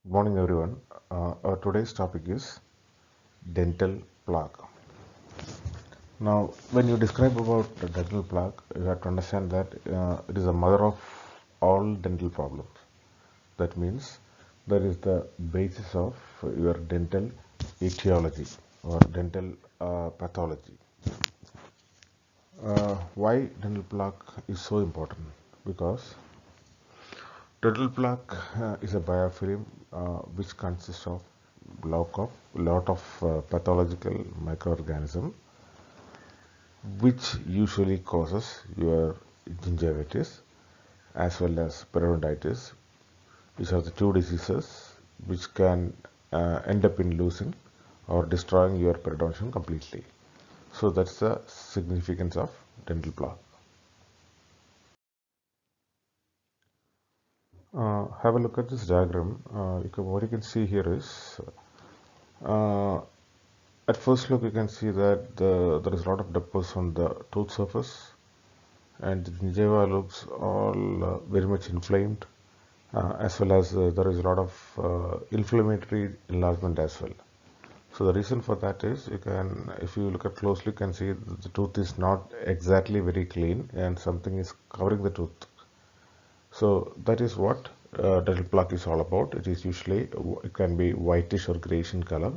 Good morning, everyone. Our today's topic is dental plaque. Now, when you describe about the dental plaque, you have to understand that it is the mother of all dental problems. That means that is the basis of your dental etiology or dental pathology. Why dental plaque is so important? Because dental plaque is a biofilm which consists of lot of pathological microorganism which usually causes your gingivitis as well as periodontitis, which are the two diseases which can end up in losing or destroying your periodontium completely. So that's the significance of dental plaque. Have a look at this diagram. What you can see here is uh, at first look you can see that there is a lot of deposits on the tooth surface, and the gingiva looks all very much inflamed, as well as there is a lot of inflammatory enlargement as well. So the reason for that is, if you look at closely, you can see that the tooth is not exactly very clean and something is covering the tooth. So that is what dental plaque is all about. It is usually, it can be whitish or grayish in color,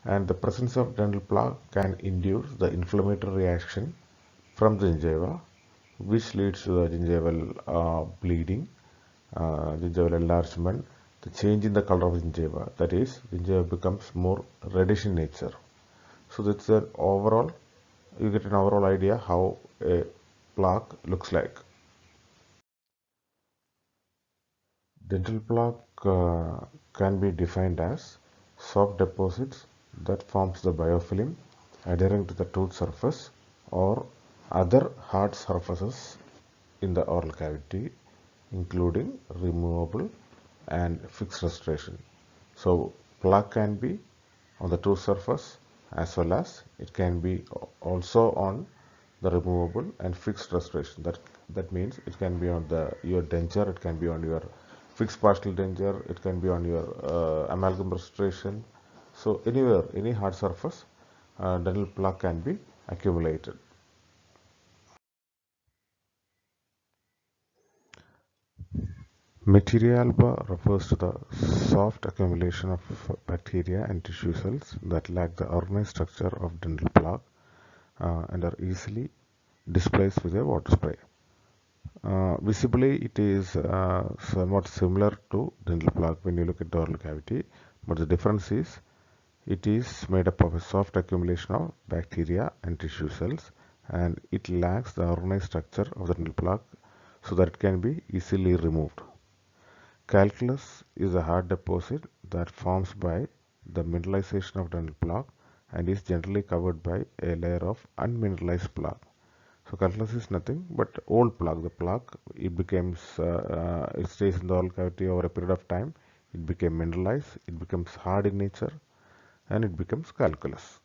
and the presence of dental plaque can induce the inflammatory reaction from the gingiva, which leads to the gingival bleeding, gingival enlargement, the change in the color of gingiva. That is, gingiva becomes more reddish in nature. So that's an overall, you get an overall idea how a plaque looks like. Dental plaque can be defined as soft deposits that forms the biofilm adhering to the tooth surface or other hard surfaces in the oral cavity, including removable and fixed restoration. So plaque can be on the tooth surface as well as it can be also on the removable and fixed restoration. That means it can be on your denture, it can be on your fixed partial denture, it can be on your amalgam restoration. So anywhere, any hard surface, dental plaque can be accumulated. Materia alba refers to the soft accumulation of bacteria and tissue cells that lack the organized structure of dental plaque and are easily displaced with a water spray. Visibly, it is somewhat similar to dental plaque when you look at the oral cavity, but the difference is it is made up of a soft accumulation of bacteria and tissue cells, and it lacks the organized structure of the dental plaque so that it can be easily removed. Calculus is a hard deposit that forms by the mineralization of dental plaque and is generally covered by a layer of unmineralized plaque. So calculus is nothing but old plaque. The plaque, it stays in the oral cavity over a period of time. It became mineralized. It becomes hard in nature, and it becomes calculus.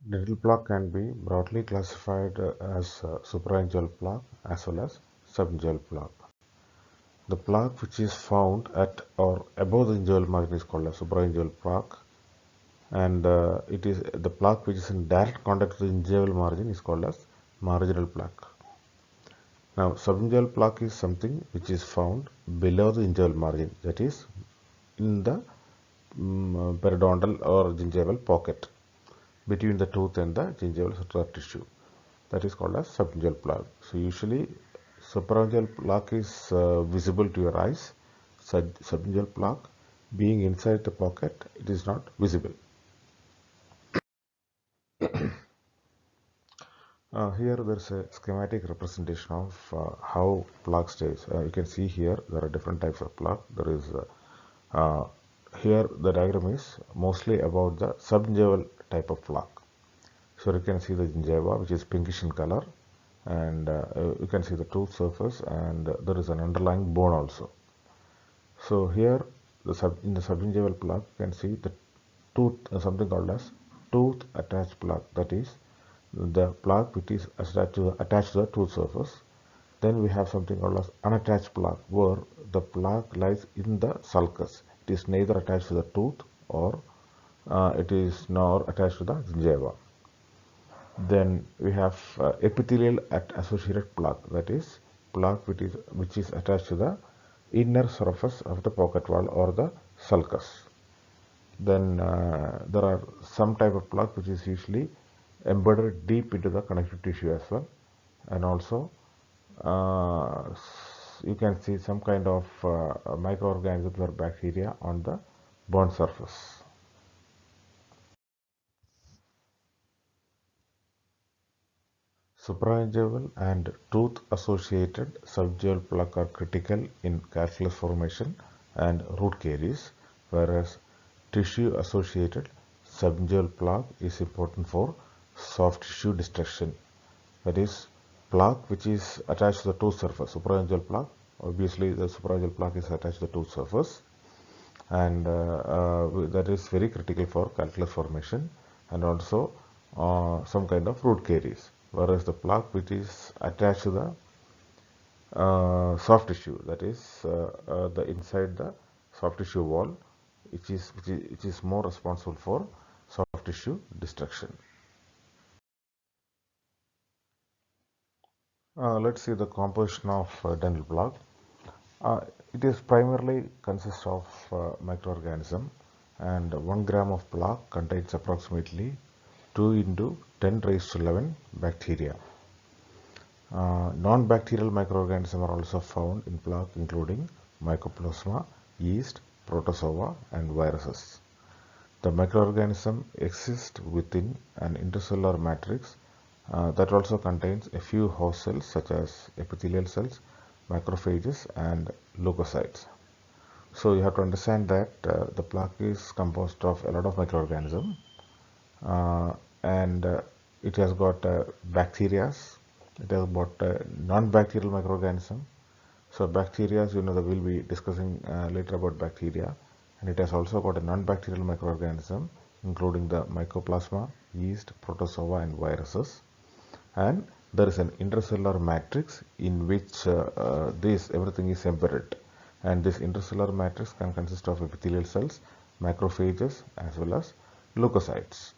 Dental plaque can be broadly classified as supragingival plaque as well as subgingival plaque. The plaque which is found at or above the gingival margin is called as supragingival plaque, and it is the plaque which is in direct contact with the gingival margin is called as marginal plaque. Now, subgingival plaque is something which is found below the gingival margin, that is in the periodontal or gingival pocket between the tooth and the gingival suturar tissue. That is called as subgingival plaque. So usually supragingival plaque is visible to your eyes. Subgingival plaque being inside the pocket, it is not visible. Here there is a schematic representation of how plaque stays. You can see here there are different types of plaque. There is uh, here the diagram is mostly about the subgingival type of plaque. So you can see the gingiva, which is pinkish in color, and you can see the tooth surface, and there is an underlying bone also. So here in the subgingival plaque you can see the tooth, something called as tooth attached plaque, that is the plaque which is attached to the tooth surface. Then we have something called as unattached plaque, where the plaque lies in the sulcus. It is neither attached to the tooth or it is nor attached to the gingiva. Then we have epithelial associated plaque, that is plaque which is attached to the inner surface of the pocket wall or the sulcus. Then there are some type of plaque which is usually embedded deep into the connective tissue as well, and also you can see some kind of microorganisms or bacteria on the bone surface. Supragingival and tooth-associated subgingival plaque are critical in calculus formation and root caries, whereas tissue-associated subgingival plaque is important for soft tissue destruction. That is, plaque which is attached to the tooth surface, supragingival plaque. Obviously, the supragingival plaque is attached to the tooth surface, and that is very critical for calculus formation and also some kind of root caries. Whereas the plaque which is attached to the soft tissue, that is the inside the soft tissue wall, which is more responsible for soft tissue destruction. Let's see the composition of dental plaque. It is primarily consists of microorganism, and 1 gram of plaque contains approximately 2 into 10 raised to 11 bacteria. Non-bacterial microorganisms are also found in plaque, including mycoplasma, yeast, protozoa, and viruses. The microorganism exists within an intercellular matrix that also contains a few host cells such as epithelial cells, macrophages, and leukocytes. So you have to understand that the plaque is composed of a lot of microorganisms, and it has got bacteria. It has got non-bacterial microorganism. So bacteria, we'll be discussing later about bacteria, and it has also got a non-bacterial microorganism, including the mycoplasma, yeast, protozoa, and viruses. And there is an intercellular matrix in which this everything is embedded, and this intercellular matrix can consist of epithelial cells, macrophages, as well as leukocytes.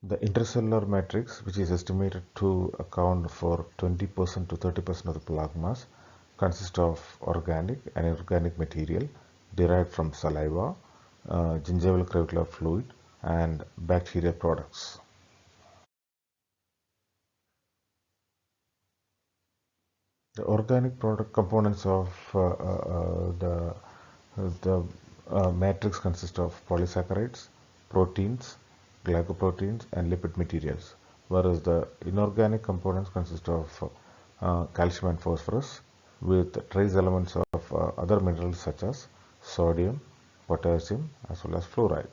The intercellular matrix, which is estimated to account for 20% to 30% of the plaque mass, consists of organic and inorganic material derived from saliva, gingival clavicular fluid, and bacterial products. The organic product components of the matrix consist of polysaccharides, proteins, glycoproteins, and lipid materials, whereas the inorganic components consist of calcium and phosphorus with trace elements of other minerals such as sodium, potassium, as well as fluoride.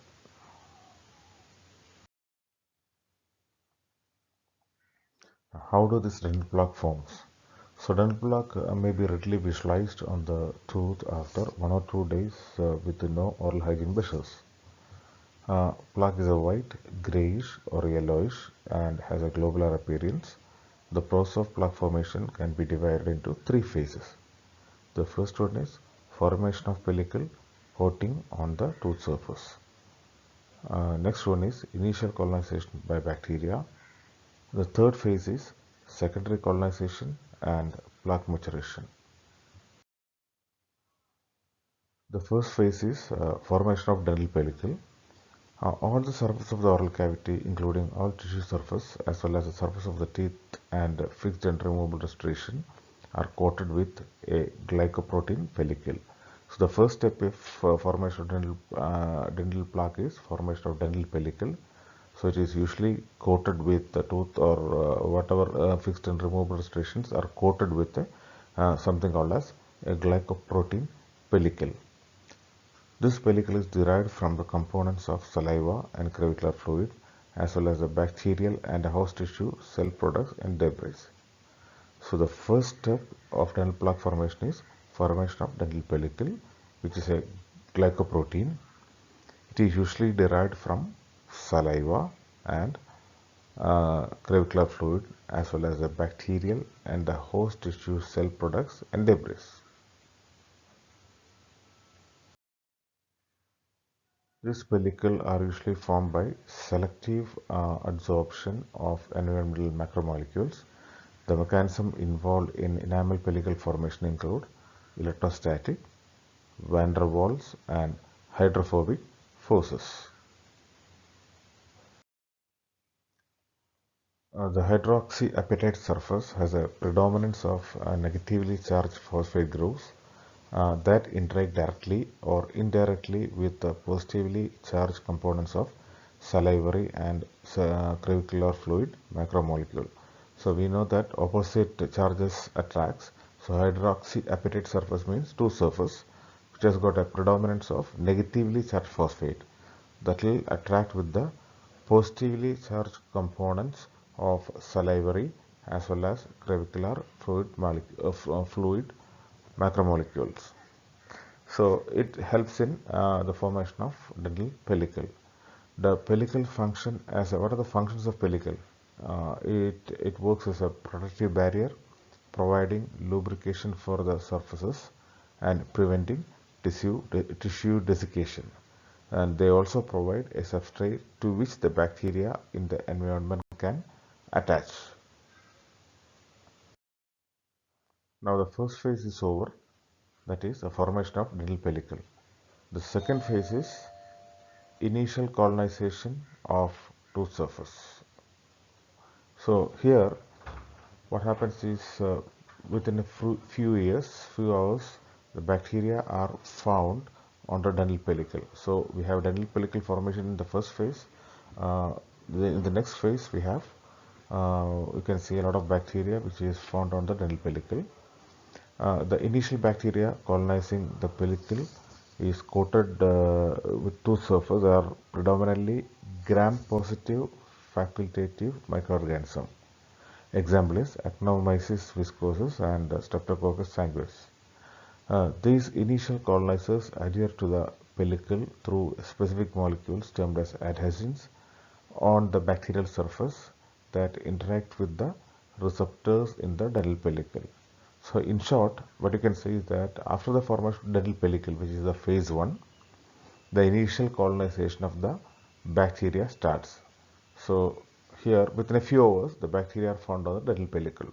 How do this dental plaque forms? So dental plaque may be readily visualized on the tooth after 1 or 2 days with no oral hygiene measures. Plaque is a white, grayish or yellowish and has a globular appearance. The process of plaque formation can be divided into 3 phases. The first one is formation of pellicle coating on the tooth surface. Next one is initial colonization by bacteria. The third phase is secondary colonization and plaque maturation. The first phase is formation of dental pellicle. All the surface of the oral cavity, including all tissue surface as well as the surface of the teeth and fixed and removable restoration, are coated with a glycoprotein pellicle. So the first step of formation of dental plaque is formation of dental pellicle. So it is usually coated with the tooth or whatever fixed and removable restorations are coated with something called as a glycoprotein pellicle. This pellicle is derived from the components of saliva and clavicular fluid as well as the bacterial and host tissue cell products and debris. So the first step of dental plaque formation is formation of dental pellicle, which is a glycoprotein. It is usually derived from saliva and clavicular fluid as well as the bacterial and the host tissue cell products and debris. These pellicles are usually formed by selective adsorption of environmental macromolecules. The mechanism involved in enamel pellicle formation include electrostatic, van der Waals, and hydrophobic forces. The hydroxyapatite surface has a predominance of negatively charged phosphate grooves that interact directly or indirectly with the positively charged components of salivary and clavicular fluid macromolecule. So we know that opposite charges attracts. So hydroxyapatite surface means tooth surface which has got a predominance of negatively charged phosphate that will attract with the positively charged components of salivary as well as clavicular fluid macromolecules. So it helps in the formation of dental pellicle. The pellicle function as what are the functions of pellicle? It works as a protective barrier, providing lubrication for the surfaces and preventing tissue desiccation. And they also provide a substrate to which the bacteria in the environment can attach. Now the first phase is over, that is the formation of dental pellicle. The second phase is initial colonization of tooth surface. So here what happens is within a few hours, the bacteria are found on the dental pellicle. So we have dental pellicle formation in the first phase. In the next phase we have you can see a lot of bacteria which is found on the dental pellicle. The initial bacteria colonizing the pellicle is coated with tooth surface are predominantly gram-positive facultative microorganism. Example is Actinomyces viscosus and Streptococcus sanguis. These initial colonizers adhere to the pellicle through specific molecules termed as adhesins on the bacterial surface that interact with the receptors in the dental pellicle. So in short, what you can say is that after the formation of dental pellicle, which is the phase 1, the initial colonization of the bacteria starts. So here within a few hours, the bacteria are found on the dental pellicle.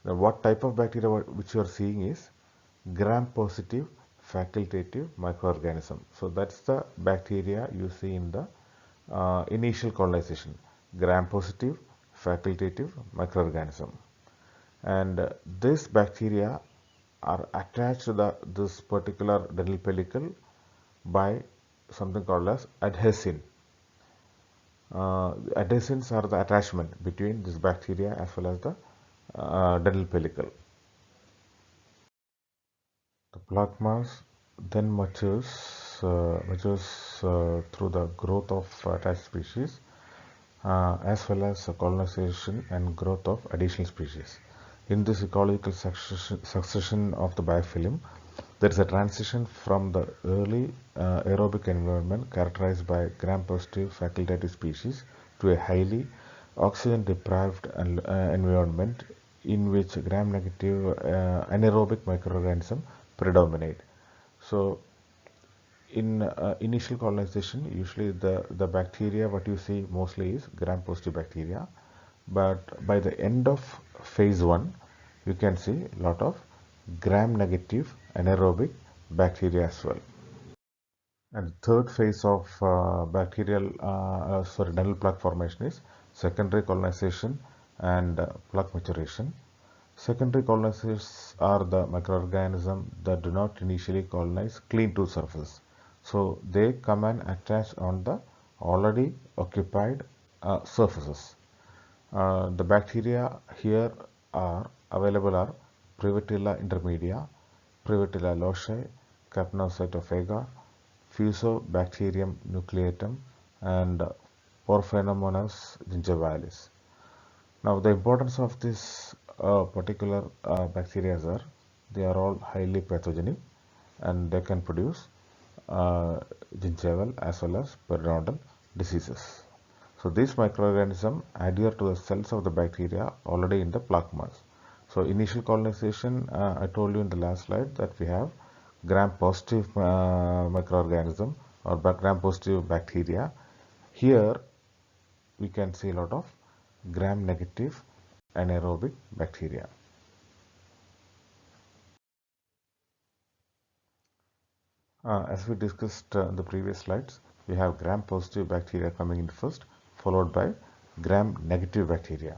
Now what type of bacteria which you are seeing is gram-positive facultative microorganism. So that's the bacteria you see in the initial colonization, gram-positive facultative microorganism. And this bacteria are attached to this particular dental pellicle by something called as adhesin. Adhesins are the attachment between this bacteria as well as the dental pellicle. The plaque mass then matures through the growth of attached species as well as colonization and growth of additional species. In this ecological succession of the biofilm, there is a transition from the early aerobic environment characterized by gram-positive facultative species to a highly oxygen-deprived environment in which gram-negative anaerobic microorganisms predominate. So in initial colonization, usually the bacteria what you see mostly is gram-positive bacteria, but by the end of phase 1 you can see a lot of gram-negative anaerobic bacteria as well. And the third phase of dental plaque formation is secondary colonization and plaque maturation. Secondary colonizers are the microorganisms that do not initially colonize clean tooth surface. So they come and attach on the already occupied surfaces. The bacteria here are available are Prevotella intermedia, Prevotella loci, Capnocytophaga, Fusobacterium nucleatum, and Porphyromonas gingivalis. Now the importance of this particular bacteria are they are all highly pathogenic and they can produce gingival as well as periodontal diseases. So these microorganisms adhere to the cells of the bacteria already in the plaque mass. So initial colonization, I told you in the last slide that we have gram-positive microorganism or gram-positive bacteria. Here we can see a lot of gram-negative anaerobic bacteria. As we discussed in the previous slides, we have gram-positive bacteria coming in first, followed by gram-negative bacteria.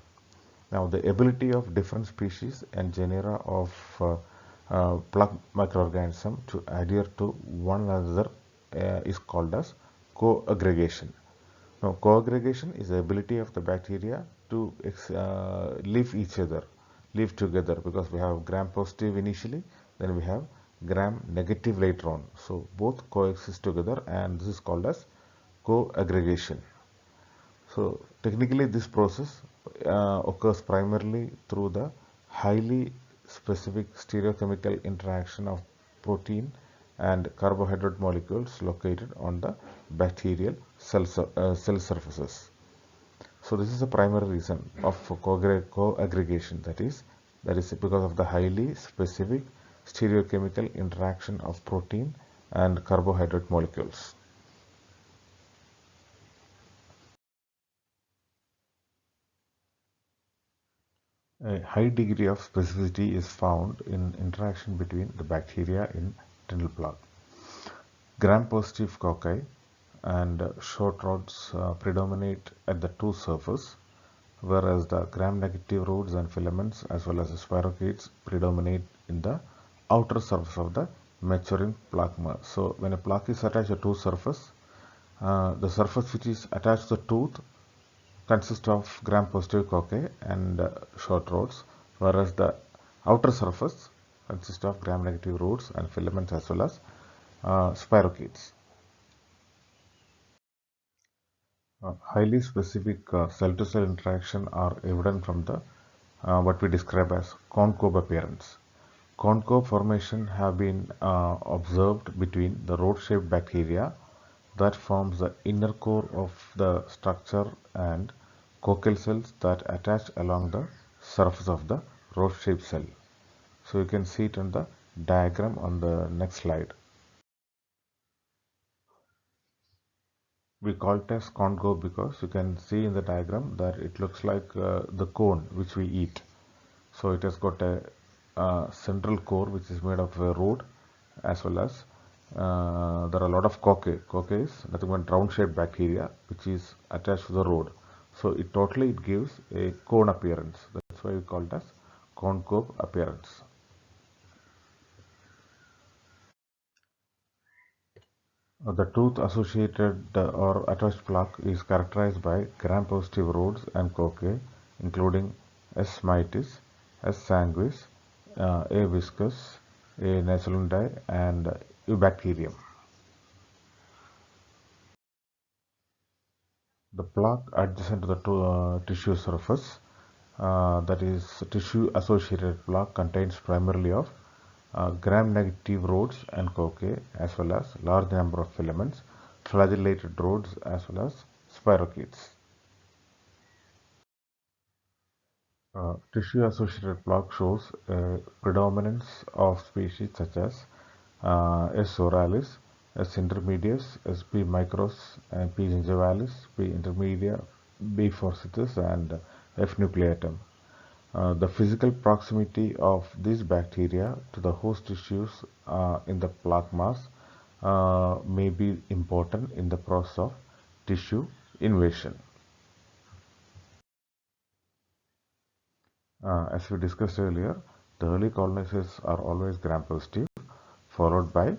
Now, the ability of different species and genera of plaque microorganism to adhere to one another is called as co-aggregation. Now, co-aggregation is the ability of the bacteria to live together, because we have gram-positive initially, then we have gram-negative later on. So, both coexist together, and this is called as co-aggregation. So technically this process occurs primarily through the highly specific stereochemical interaction of protein and carbohydrate molecules located on the bacterial cell surfaces. So this is the primary reason of co-aggregation, that is because of the highly specific stereochemical interaction of protein and carbohydrate molecules. A high degree of specificity is found in interaction between the bacteria in dental plaque. Gram-positive cocci and short rods predominate at the tooth surface, whereas the gram-negative rods and filaments as well as the spirochetes predominate in the outer surface of the maturing plaque mass. So when a plaque is attached to the tooth surface, the surface which is attached to the tooth consists of gram-positive cocci and short rods, whereas the outer surface consists of gram-negative rods and filaments as well as spirochetes. Highly specific cell-to-cell interaction are evident from the what we describe as corn-cob appearance. Corn-cob formation have been observed between the rod-shaped bacteria that forms the inner core of the structure and coccal cells that attach along the surface of the rod-shaped cell. So you can see it in the diagram on the next slide. We call it as corn cob because you can see in the diagram that it looks like the cone which we eat. So it has got a central core which is made of a rod, as well as there are a lot of cocci. Cocci is nothing but round shaped bacteria which is attached to the rod. So it gives a cone appearance. That's why we call it as corn cob appearance. The tooth-associated or attached plaque is characterized by gram-positive rods and cocci, including S. mitis, S. sanguis, A. viscus, A. nasalundae, and Eubacterium. The plaque adjacent to the tissue surface, that is tissue-associated plaque, contains primarily of gram-negative rods and cocci, as well as large number of filaments, flagellated rods, as well as spirochetes. Tissue-associated plaque shows a predominance of species such as S. oralis, S. intermedius, S. p. micros, and P. gingivalis, P. intermedia, B. forsythus, and F. nucleatum. The physical proximity of these bacteria to the host tissues in the plaque mass may be important in the process of tissue invasion. As we discussed earlier, the early colonizers are always gram-positive, followed by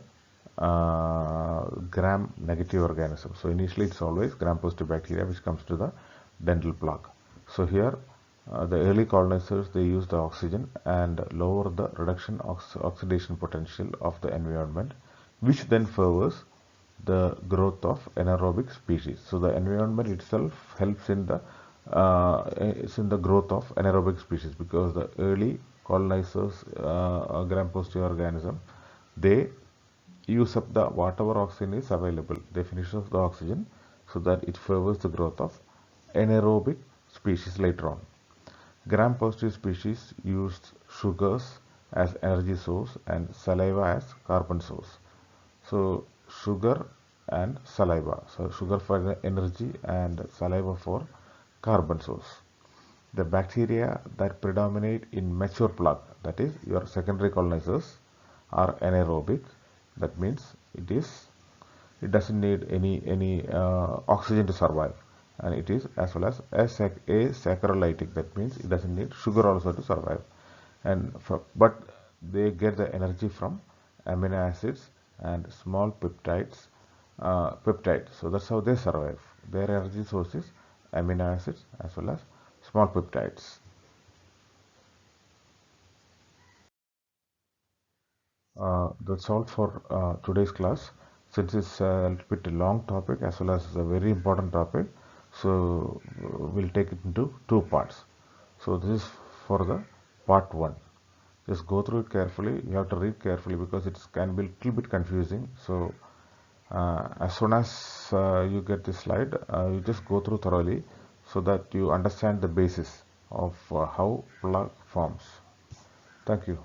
gram-negative organisms. So initially it's always gram-positive bacteria which comes to the dental plaque. So here the early colonizers, they use the oxygen and lower the reduction oxidation potential of the environment, which then favors the growth of anaerobic species. So the environment itself helps in the growth of anaerobic species, because the early colonizers, gram-positive organism, they use up whatever oxygen is available. They finish off the oxygen so that it favors the growth of anaerobic species later on. Gram-positive species used sugars as energy source and saliva as carbon source. So sugar and saliva. So sugar for the energy and saliva for carbon source. The bacteria that predominate in mature plaque, that is your secondary colonizers, are anaerobic. That means it doesn't need any oxygen to survive, and it is as well as asaccharolytic. That means it doesn't need sugar also to survive, but they get the energy from amino acids and small peptides. So that's how they survive. Their energy source is amino acids as well as small peptides. That's all for today's class. Since it's a little bit long topic as well as a very important topic, so we'll take it into two parts. So this is for the part one. Just go through it carefully. You have to read carefully because it can be a little bit confusing. So as soon as you get this slide, you just go through thoroughly so that you understand the basis of how plaque forms. Thank you.